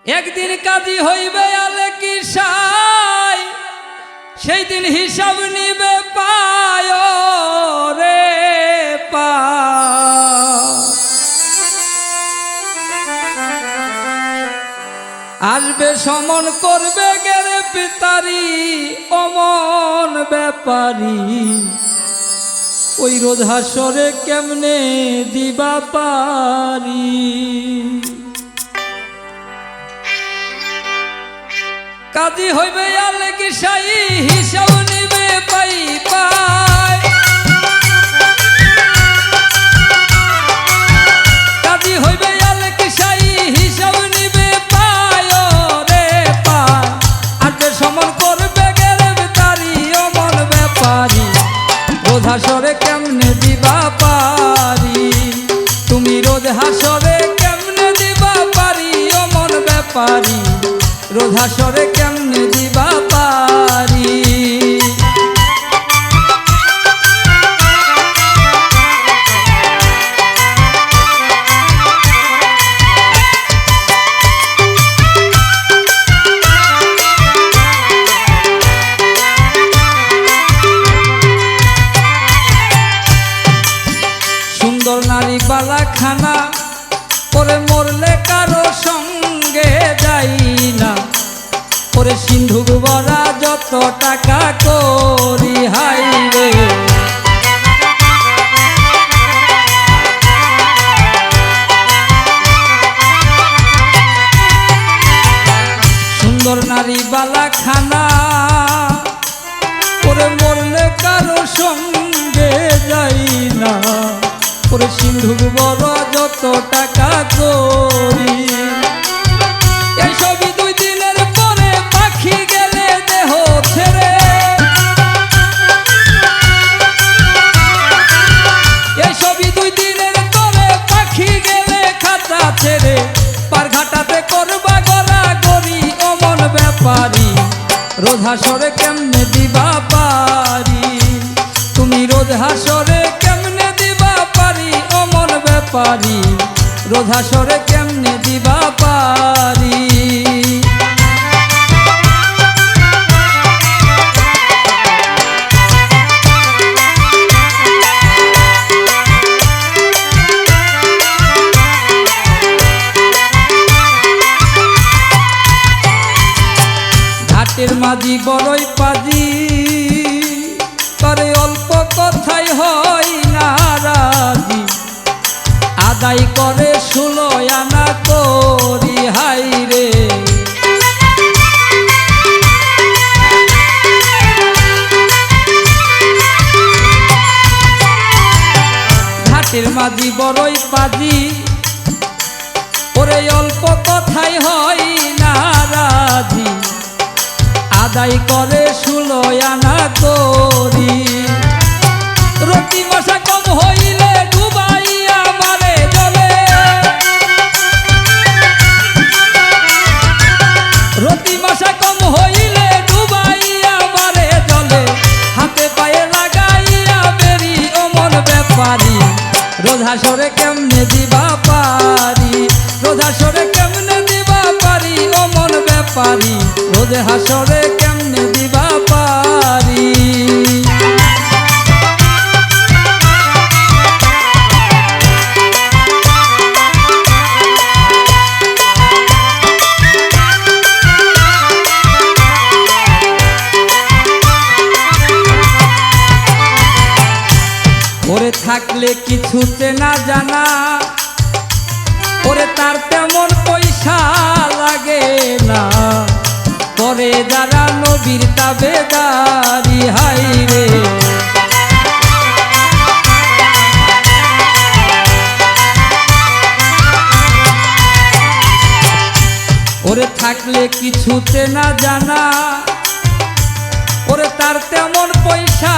একদিন কাজী হইবে আলে কি সাই, সেই দিন হিসাব নিবে পায় রে পা। আসবে সমন করবে গেরে পিতারি অমন ব্যাপারী, ওই রোজ হাসরে কেমনে দিবা পারি। কাজী হইবে আলে কি সাই, হিসাব নিবে পাই পাই। কাজী হইবে আলে কি সাই, হিসাব নিবে পায় রে পায়। আজকে সমন করবে গেলে তারি অমন ব্যাপারী, রোজ হাসরে কেমনে দিবা পারি। তুমি রোজ হাসরে কেমনে দিবা পারি অমন ব্যাপারী, রোজ হাসরে কেমনে দিবা পারি। সুন্দর নারী বালা খানা করে মরলে কারো সঙ্গে যাই না, ওরে সিন্ধুক বরা যত টাকা করি হাই রে। সুন্দর নারী বালা খানা ওরে মরলে কারো সঙ্গে যাই না, ওরে সিন্ধুক বরা যত টাকা করি। এই সবই দুই দিনের পরে পাখি গেলে দেহ ছেড়ে, এই সবই দুই দিনের পরে পাখি গেলে খাতা ছেড়ে। পার ঘাটাতে করবা গড়া গড়ি অমন ব্যাপারী, রোজ হাসরে কেমনে দিবা পারি। তুমি রোজ হাসরে কেমনে দিবা পারি অমন ব্যাপারী, রোজ হাসরে কেমনে দিবা পারি। ঘাটের মাঝি বড়ই পাজি করে, অল্প কথাই হয় না রাজি। আদায় করে 16 আনা করি হাই রে। ঘাটের মাঝি বড়ই পাজি ওরে, অল্প কথাই হয় না রাজি। আদায় করে 16 আনা করি। রতি মশা কম হইলে ডুবাইয়া মারে জলে, রতি মশা কম হইলে ডুবাইয়া মারে জলে। হাতে পায়ে লাগাইয়া বেরি অমন ব্যাপারী, রোজ হাসরে কেমনে দিবা পারি। রোজ হাসরে কেমনে দিবা পারি অমন ব্যাপারী, রোজ হাসরে কেমনে দিবা পারি। ওরে থাকলে কিছুতে না জানা, ওরে তার তেমন পয়সা লাগে না। করে যারা নবীর তাবেদারি হাই রে। ওরে থাকলে কিছুতে না জানা, ওরে তার তেমন পয়সা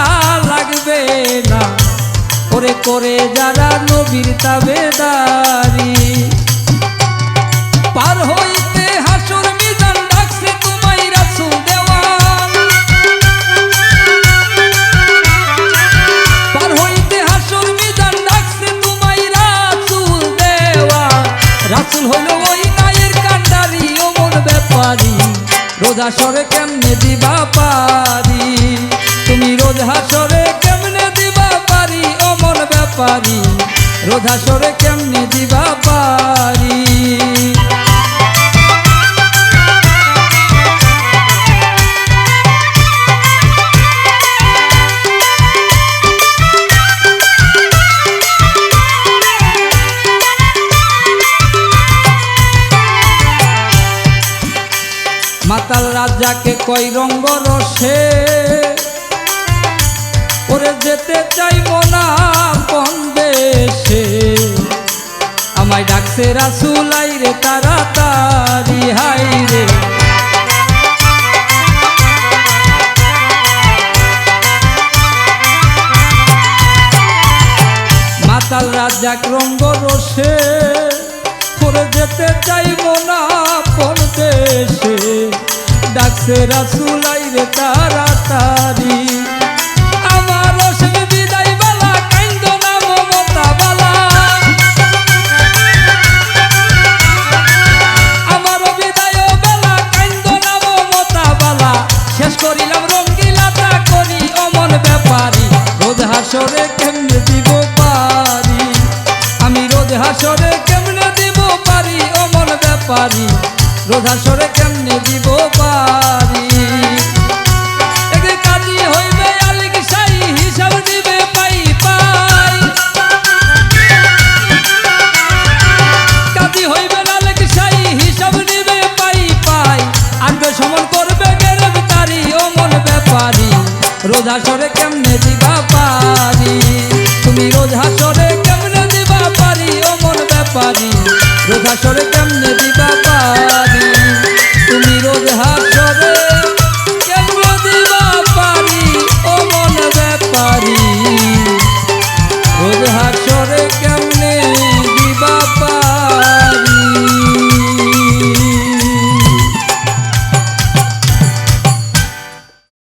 লাগবে না। ওরে করে যারা নবীর তাবেদারি, পার হইতে হাসর মিজান ডাকছে তোমায় রাসূল দেওয়ান। পার হইতে হাসর মিজান ডাকছে তোমায় রাসূল দেওয়ান। রাসূল হইল ওই নায়ের কান্ডারি ও রোজ হাসরে কেমনে দিবা পারি, তুমি রোজ হাসরে কেমনে দিবা পারি, ও মন ব্যাপারী রোজ হাসরে কেমনে দিবা পারি। মাতাল রাজাকে কই রঙ্গ রসে, ওরে যেতে চাই মনা কোন দেশে, আমায় ডাকছে রাসূল আইরে তাড়াতাড়ি হাইরে। মাতাল রাজাক রঙ্গ রসে, ওরে যেতে চাই মনা কোন দেশে, ডাকছে রাসূল আইরে তাড়াতাড়ি। আমার রসের বিদায় বালা কাইন্দো না মমতা বালা, আমার বিদায় বেলা কাইন্দো না মমতা বালা, শেষ করিলাম রঙ্গিলাতা করি ও মন ব্যাপারী রোজ হাসরে কেমনে দিব পারি, আমি রোজ হাসরে কেমনে দিব পারি, ও মন ব্যাপারী রোজ হাসরে কেমনে দিব পারি। একে কাজী হইবে আলিক সাই হিসাব দিবে পাই পাই, কাজী হইবে আলিক সাই হিসাব দিবে পাই পাই, আগে সমন করবে গ্রেফতারি ও মন ব্যাপারী রোজ হাসরে কেমনে দিবা পারি, তুমি রোজ হাসরে কেমনে দিবা পারি, ও মন ব্যাপারী রোজ হাসরে কেমনে দিবা পারি, তুমি রোজ হাসরে কেমনে দিবা পারি, ও মন ব্যাপারী রোজ হাসরে